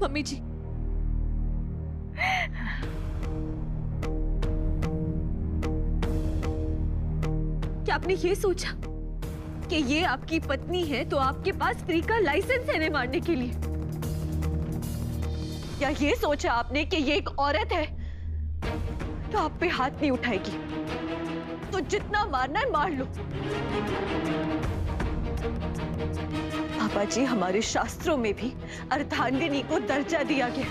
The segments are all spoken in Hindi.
मम्मी जी, क्या आपने ये सोचा कि ये आपकी पत्नी है तो आपके पास फ्री का लाइसेंस है इन्हें मारने के लिए? या ये सोचा आपने कि ये एक औरत है तो आप पे हाथ नहीं उठाएगी, तो जितना मारना है मार लो। पापा जी, हमारे शास्त्रों में भी अर्धांगिनी को दर्जा दिया गया।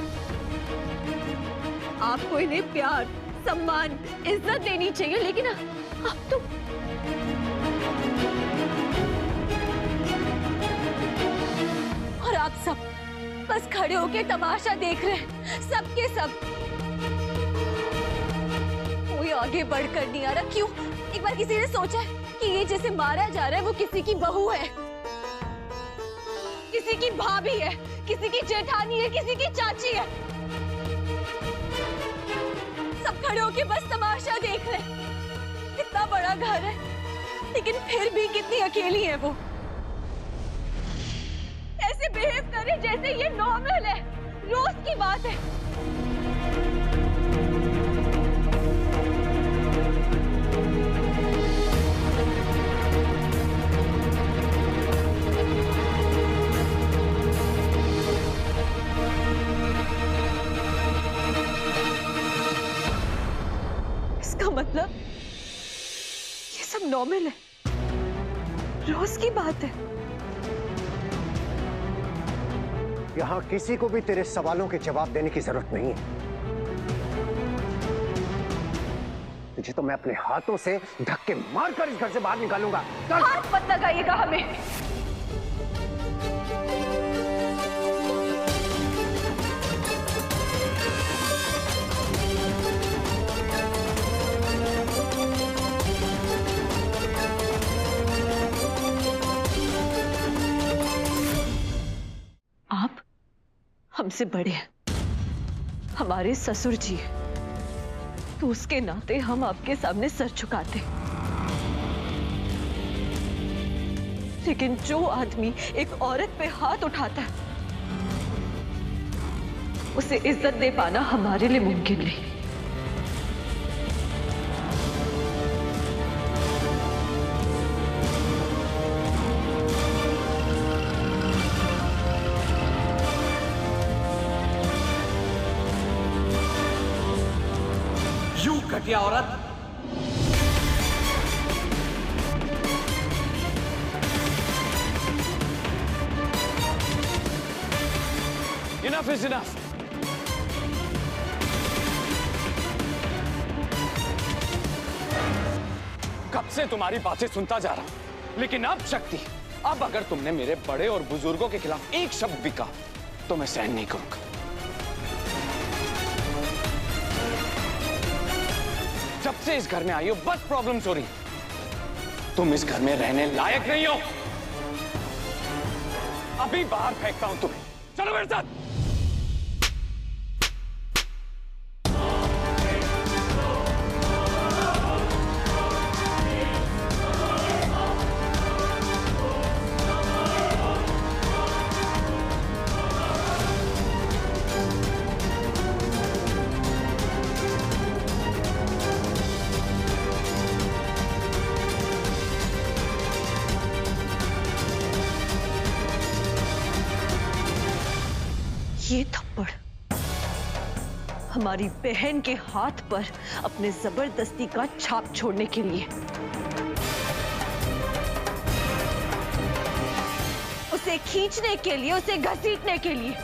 आपको इन्हें प्यार, सम्मान, इज्जत देनी चाहिए, लेकिन आप तो और आप सब बस खड़े होके तमाशा देख रहे हैं, सबके सब। कोई आगे बढ़कर नहीं आ रहा। क्यों? एक बार किसी ने सोचा है कि ये जैसे मारा जा रहा है वो किसी की बहू है, किसी की भाभी है, किसी की जेठानी है, किसी की चाची है? सब खड़े होके बस तमाशा देख रहे हैं। इतना बड़ा घर है लेकिन फिर भी कितनी अकेली है वो। ऐसे बिहेव करे जैसे ये नॉर्मल है, रोज की बात है। इसका मतलब ये सब नॉर्मल है, रोज की बात है। यहां किसी को भी तेरे सवालों के जवाब देने की जरूरत नहीं है। तुझे तो मैं अपने हाथों से धक्के मारकर इस घर से बाहर निकालूंगा। हाथ मत लगाइएगा हमें। आप हमसे बड़े हैं, हमारे ससुर जी हैं, तो उसके नाते हम आपके सामने सर झुकाते। लेकिन जो आदमी एक औरत पे हाथ उठाता है उसे इज्जत दे पाना हमारे लिए मुमकिन नहीं। घटिया औरत, इनफ इज इनफ। कब से तुम्हारी बातें सुनता जा रहा हूं, लेकिन अब शक्ति, अब अगर तुमने मेरे बड़े और बुजुर्गों के खिलाफ एक शब्द भी कहा तो मैं सहन नहीं करूंगा। जब से इस घर में आई हो बस प्रॉब्लम्स हो रही। तुम इस घर में रहने लायक नहीं हो। अभी बाहर फेंकता हूं तुम्हें, चलो मेरे साथ। ये थप्पड़ हमारी बहन के हाथ पर अपने जबरदस्ती का छाप छोड़ने के लिए, उसे खींचने के लिए, उसे घसीटने के लिए।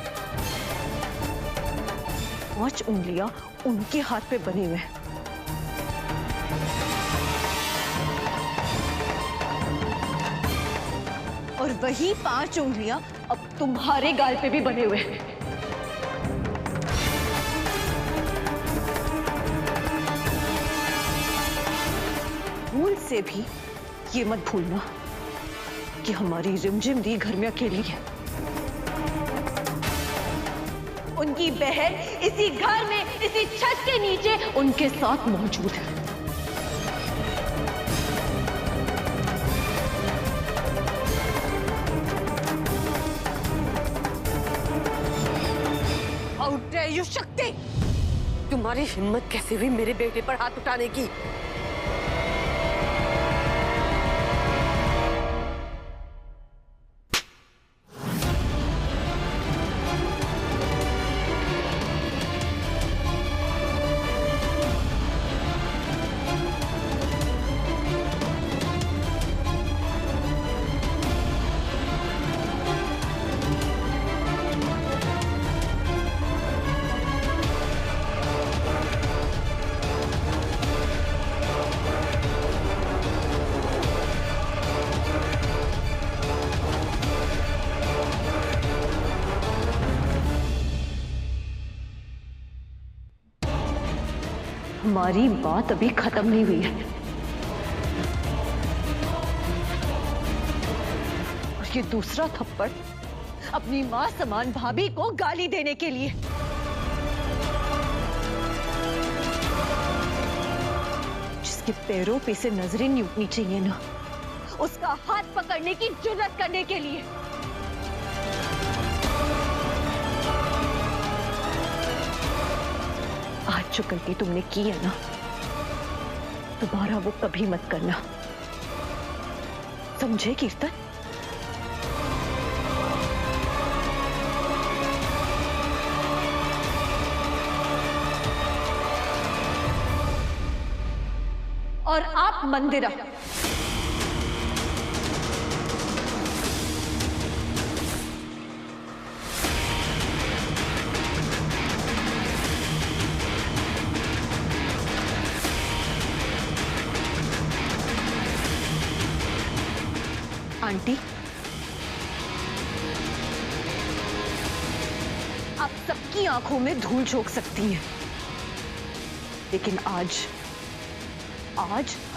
5 उंगलियां उनके हाथ पे बने हुए हैं। और वही 5 उंगलियां अब तुम्हारे गाल पे भी बने हुए हैं। भूल से भी ये मत भूलना कि हमारी रिमझिम दी घर में अकेली है। उनकी बहन इसी घर में, इसी छत के नीचे उनके साथ मौजूद है। डेयर यू शक्ति! तुम्हारी हिम्मत कैसे हुई मेरे बेटे पर हाथ उठाने की? हमारी बात अभी खत्म नहीं हुई है और ये दूसरा थप्पड़ अपनी मां समान भाभी को गाली देने के लिए। जिसके पैरों पे से नजरें नहीं उठनी चाहिए ना, उसका हाथ पकड़ने की जुर्रत करने के लिए। आज जो गलती तुमने की है ना, दोबारा वो कभी मत करना, समझे कीर्तन? और आप मंदिरा, आंटी आप सबकी आंखों में धूल झोंक सकती हैं, लेकिन आज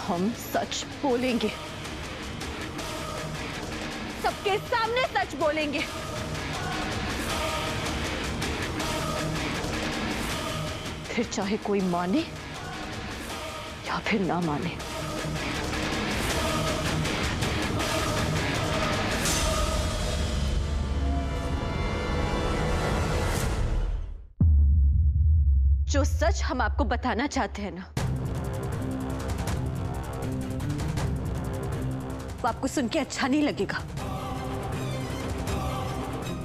हम सच बोलेंगे, सबके सामने सच बोलेंगे। फिर चाहे कोई माने या फिर ना माने। जो सच हम आपको बताना चाहते हैं ना, वो आपको सुन के अच्छा नहीं लगेगा,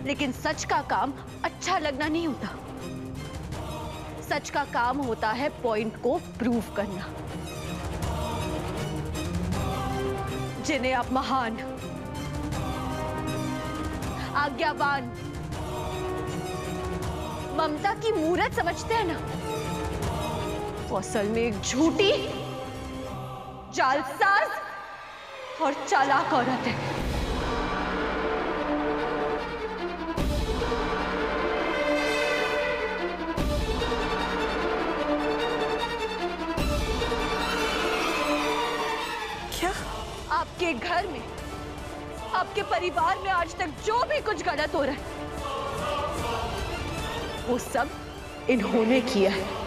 लेकिन सच का काम अच्छा लगना नहीं होता। सच का काम होता है पॉइंट को प्रूव करना। जिन्हें आप महान, आज्ञावान, ममता की मूरत समझते हैं ना, वो असल में एक झूठी, जालसाज और चालाक औरत है। क्या? आपके घर में, आपके परिवार में आज तक जो भी कुछ गलत हो रहा है, वो सब इन्होंने किया है।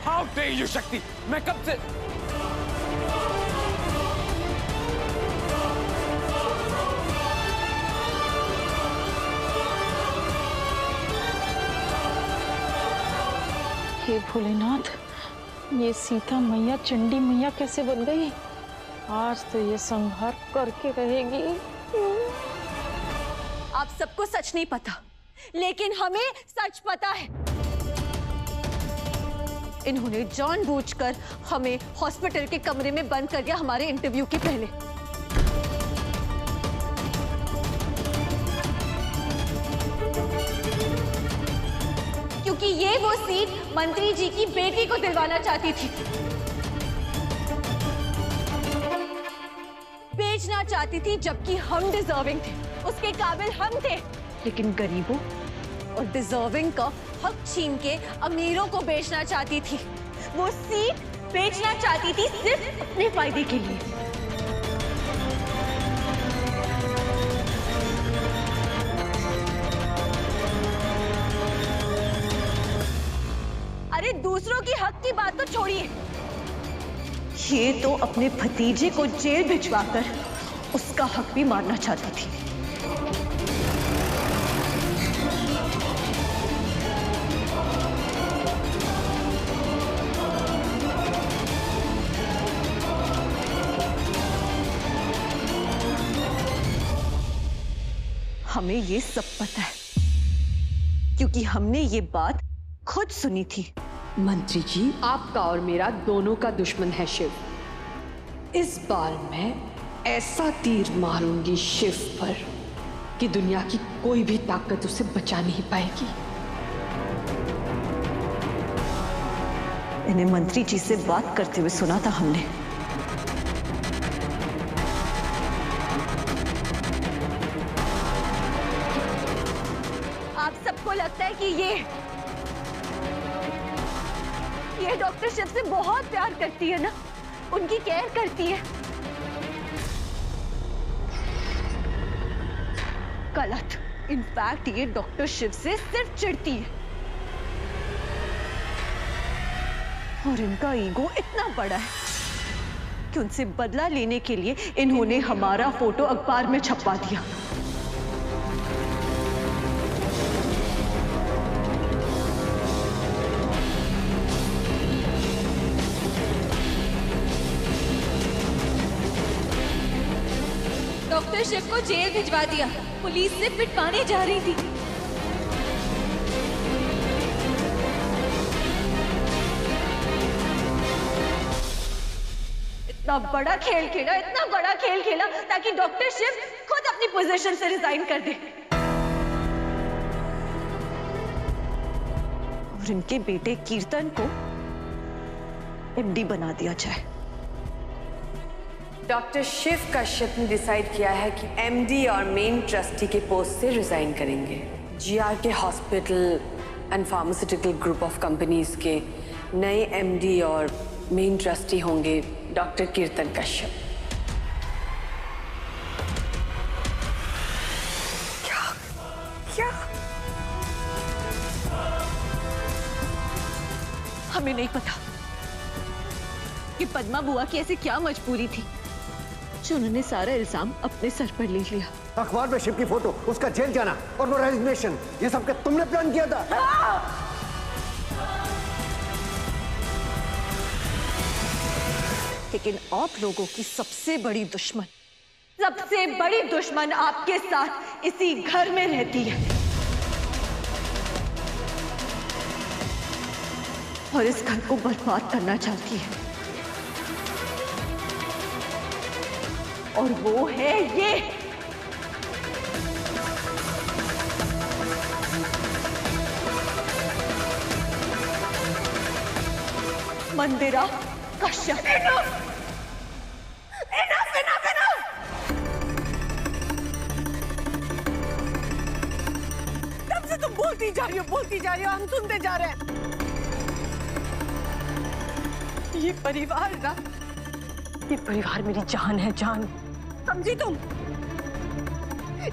हाउ डेयर यू शक्ति! मैं कब से हे भोलेनाथ, ये सीता मैया चंडी मैया कैसे बन गई? आज तो ये संहार करके रहेगी। आप सबको सच नहीं पता, लेकिन हमें सच पता है। इन्होंने जानबूझकर हमें हॉस्पिटल के कमरे में बंद कर दिया हमारे इंटरव्यू के पहले। क्योंकि ये वो सीट मंत्री जी की बेटी को दिलवाना चाहती थी, बेचना चाहती थी, जबकि हम डिजर्विंग थे, उसके काबिल हम थे। लेकिन गरीबों और डिजर्विंग का हक छीन के अमीरों को बेचना चाहती थी। वो सीट बेचना चाहती थी सिर्फ अपने फायदे के लिए। अरे दूसरों की हक की बात तो छोड़िए, ये तो अपने भतीजे को जेल भिजवाकर उसका हक भी मारना चाहती थी। हमें ये सब पता है क्योंकि हमने ये बात खुद सुनी थी। मंत्री जी, आपका और मेरा दोनों का दुश्मन है शिव। इस बार मैं ऐसा तीर मारूंगी शिव पर कि दुनिया की कोई भी ताकत उसे बचा नहीं पाएगी। इन्हें मंत्री जी से बात करते हुए सुना था हमने। आप सबको लगता है कि ये डॉक्टर शिव से बहुत प्यार करती है ना, उनकी केयर करती है। गलत। इनफैक्ट ये डॉक्टर शिव से सिर्फ चिढ़ती है और इनका ईगो इतना बड़ा है कि उनसे बदला लेने के लिए इन्होंने हमारा फोटो अखबार में छपवा दिया। डॉक्टर शिव को जेल भिजवा दिया। पुलिस से पिटवाने जा रही थी। इतना बड़ा खेल खेला, इतना बड़ा खेल खेला ताकि डॉक्टर शिव खुद अपनी पोजीशन से रिजाइन कर दे और इनके बेटे कीर्तन को एमडी बना दिया जाए। डॉक्टर शिव कश्यप ने डिसाइड किया है कि एमडी और मेन ट्रस्टी के पोस्ट से रिजाइन करेंगे। GRK hospital and pharmaceutical group of companies के नए एमडी और मेन ट्रस्टी होंगे डॉक्टर कीर्तन कश्यप। क्या हमें नहीं पता कि पद्मा बुआ की ऐसी क्या मजबूरी थी जो उन्होंने सारा इल्जाम अपने सर पर ले लिया। अखबार में शिव की फोटो, उसका जेल जाना और वो रेजिग्नेशन, ये सब क्या तुमने प्लान किया था? लेकिन आप लोगों की सबसे बड़ी दुश्मन आपके साथ इसी घर में रहती है और इस घर को बर्बाद करना चाहती है और वो है ये। मंदिरा कश्यप। तब से तुम बोलती जा रही हो, हम सुनते जा रहे हैं। ये परिवार मेरी जान है, जान। समझी तुम?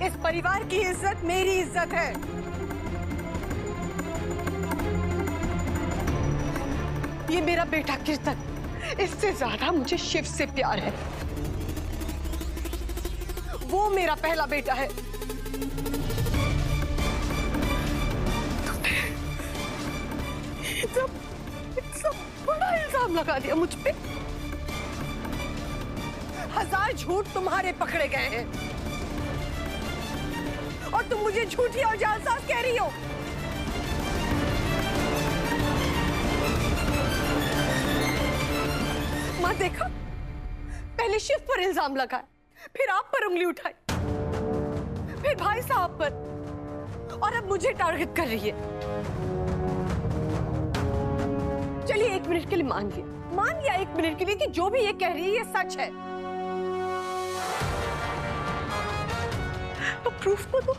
इस परिवार की इज्जत मेरी इज्जत है। ये मेरा बेटा कीर्तन, इससे ज्यादा मुझे शिव से प्यार है। वो मेरा पहला बेटा है। सब बड़ा इल्जाम लगा दिया मुझ पे। 1000 झूठ तुम्हारे पकड़े गए हैं और तुम मुझे झूठी और जालसाज कह रही हो। मां देखा, पहले शिव पर इल्जाम लगाए, फिर आप पर उंगली उठाई, फिर भाई साहब पर, और अब मुझे टारगेट कर रही है। चलिए 1 मिनट के लिए मान लिया 1 मिनट के लिए कि जो भी ये कह रही है ये सच है, तो प्रूफ तो दो।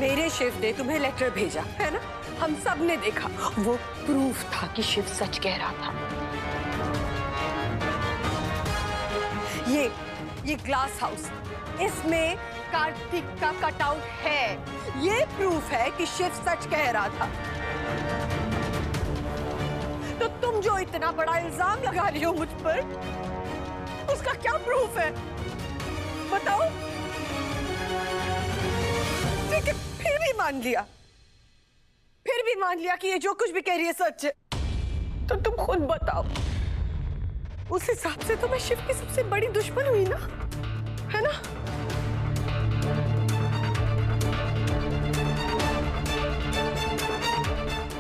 मेरे शिव ने तुम्हें लेटर भेजा है ना, हम सब ने देखा। वो प्रूफ था कि शिव सच कह रहा था। ये ग्लास हाउस, इसमें कार्तिक का कटआउट है। ये प्रूफ है कि शिव सच कह रहा था। तो तुम जो इतना बड़ा इल्जाम लगा रही हो मुझ पर, उसका क्या प्रूफ है बताओ? ठीक है, फिर भी मान लिया कि ये जो कुछ भी कह रही है सच है। तो तुम खुद बताओ, उस हिसाब से तो मैं शिव की सबसे बड़ी दुश्मन हुई ना, है ना?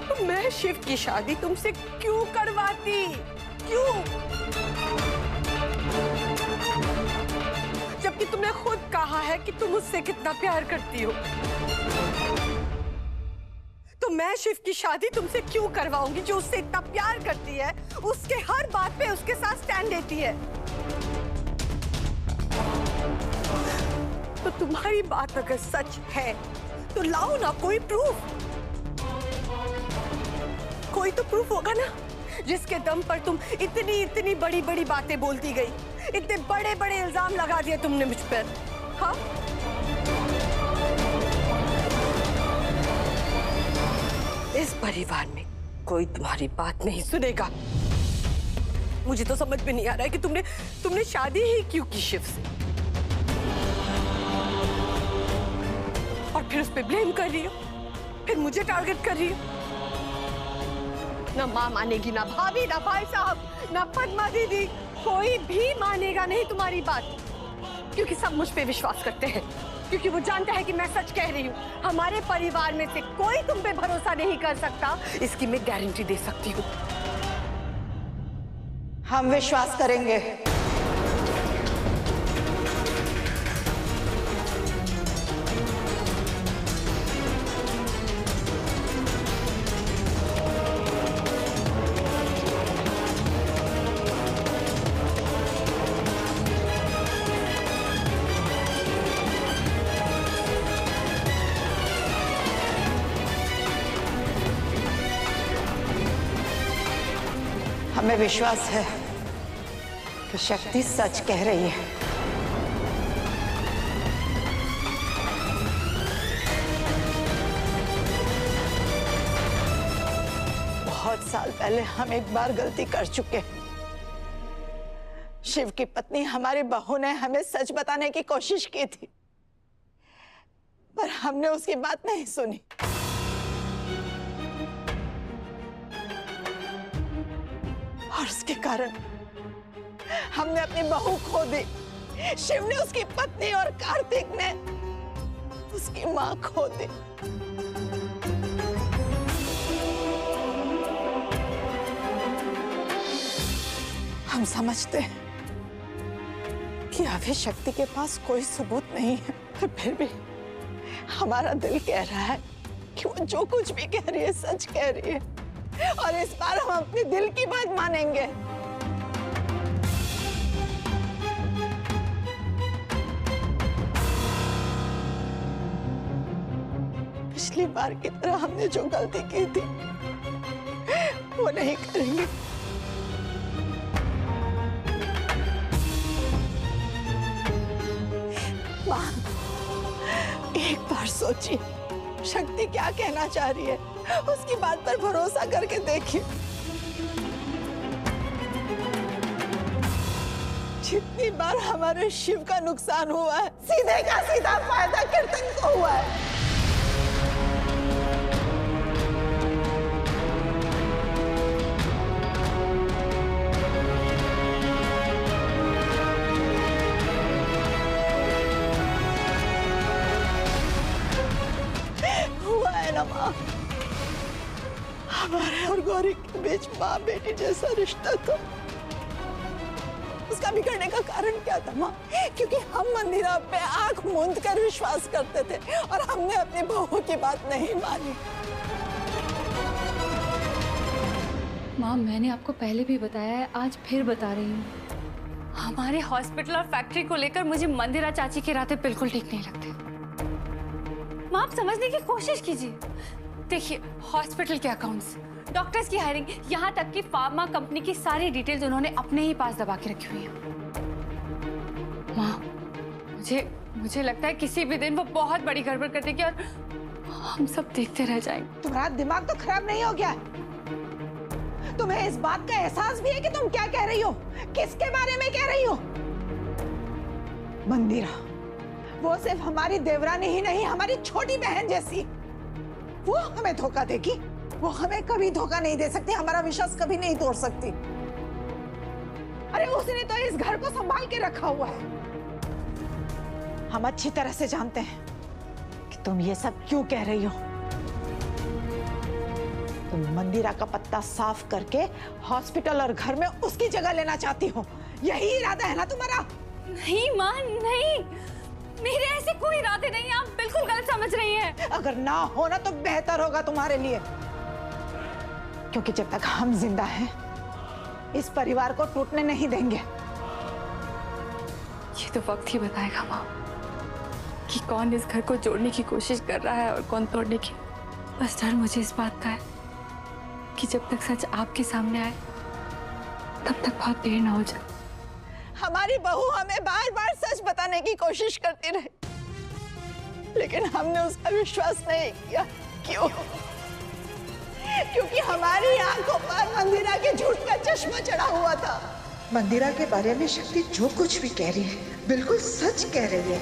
तो मैं शिव की शादी तुमसे क्यों करवाती? क्यों? जबकि तुमने खुद कहा है कि तुम उससे कितना प्यार करती हो। तो मैं शिव की शादी तुमसे क्यों करवाऊंगी जो उससे इतना प्यार करती है, उसके हर बात पे उसके साथ स्टैंड लेती है। तो तुम्हारी बात अगर सच है तो लाओ ना कोई प्रूफ। कोई तो प्रूफ होगा ना जिसके दम पर तुम इतनी बड़ी बड़ी बातें बोलती गई, इतने बड़े बड़े इल्जाम लगा दिए तुमने मुझ पर। हाँ, इस परिवार में कोई तुम्हारी बात नहीं सुनेगा। मुझे तो समझ में नहीं आ रहा है कि तुमने शादी ही क्यों की शिव से, और फिर उस पे ब्लेम कर रही हो, फिर मुझे टारगेट कर रही हो। ना माँ मानेगी, ना भाभी, ना भाई साहब, ना पद्मा दीदी, कोई भी मानेगा नहीं तुम्हारी बात, क्योंकि सब मुझ पे विश्वास करते हैं, क्योंकि वो जानता है कि मैं सच कह रही हूँ। हमारे परिवार में से कोई तुम पे भरोसा नहीं कर सकता, इसकी मैं गारंटी दे सकती हूँ। हम विश्वास करेंगे। हमें विश्वास है कि शक्ति सच कह रही है। बहुत साल पहले हम एक बार गलती कर चुके। शिव की पत्नी हमारी बहू ने हमें सच बताने की कोशिश की थी, पर हमने उसकी बात नहीं सुनी। और उसके कारण हमने अपनी बहू खो दी। शिव ने उसकी पत्नी और कार्तिक ने उसकी मां खो दी। हम समझते हैं कि अभी शक्ति के पास कोई सबूत नहीं है, पर फिर भी हमारा दिल कह रहा है कि वो जो कुछ भी कह रही है सच कह रही है, और इस बार हम अपने दिल की बात मानेंगे। पिछली बार की तरह हमने जो गलती की थी वो नहीं करेंगे। मां, एक बार सोचिए शक्ति क्या कहना चाह रही है, उसकी बात पर भरोसा करके देखिए। जितनी बार हमारे शिव का नुकसान हुआ है, सीधे का सीधा फायदा कीर्तन को हुआ है। हुआ है ना माँ, हमारे और गौरी के बीच माँ बेटी जैसा रिश्ता था। उसका बिगड़ने का कारण क्या था माँ? क्योंकि हम मंदिरा पे आंख मूंद कर विश्वास करते थे और हमने अपनी बहू की बात नहीं मानी। माँ, मैंने आपको पहले भी बताया है, आज फिर बता रही हूँ। हमारे हॉस्पिटल और फैक्ट्री को लेकर मुझे मंदिरा चाची के रातें बिल्कुल ठीक नहीं लगते। माँ, आप समझने की कोशिश कीजिए। देखिए, हॉस्पिटल के अकाउंट्स, डॉक्टर्स की हायरिंग, यहाँ तक कि फार्मा कंपनी की सारी डिटेल्स उन्होंने अपने ही पास दबा के रखी हुई है। माँ, मुझे लगता है किसी भी दिन वो बहुत बड़ी गड़बड़ कर देगी और हम सब देखते रह जाएंगे। तुम्हारा दिमाग तो खराब नहीं हो गया? तुम्हें इस बात का एहसास भी है कि तुम क्या कह रही हो, किसके बारे में कह रही हो? मंदिरा, वो सिर्फ हमारी देवरानी ही नहीं, हमारी छोटी बहन जैसी। वो हमें धोखा देगी? वो हमें कभी धोखा नहीं दे सकती, हमारा विश्वास कभी नहीं तोड़ सकती। अरे उसने तो इस घर को संभाल के रखा हुआ है। हम अच्छी तरह से जानते हैं कि तुम ये सब क्यों कह रही हो। तुम मंदिरा का पत्ता साफ करके हॉस्पिटल और घर में उसकी जगह लेना चाहती हो, यही इरादा है ना तुम्हारा? नहीं माँ, नहीं, मेरे ऐसे कोई इरादे नहीं, आप बिल्कुल गलत समझ रही हैं। अगर ना हो ना तो बेहतर होगा तुम्हारे लिए, क्योंकि जब तक हम जिंदा हैं इस परिवार को टूटने नहीं देंगे। ये तो वक्त ही बताएगा माँ कि कौन इस घर को जोड़ने की कोशिश कर रहा है और कौन तोड़ने की। बस डर मुझे इस बात का है कि जब तक सच आपके सामने आए तब तक बहुत देर ना हो जाए। हमारी बहू हमें बार बार सच बताने की कोशिश करती रही, लेकिन हमने उसका विश्वास नहीं किया। क्यों? क्योंकि हमारी आंखों पर मंदिरा के झूठ का चश्मा चढ़ा हुआ था। मंदिरा के बारे में शक्ति जो कुछ भी कह रही है बिल्कुल सच कह रही है।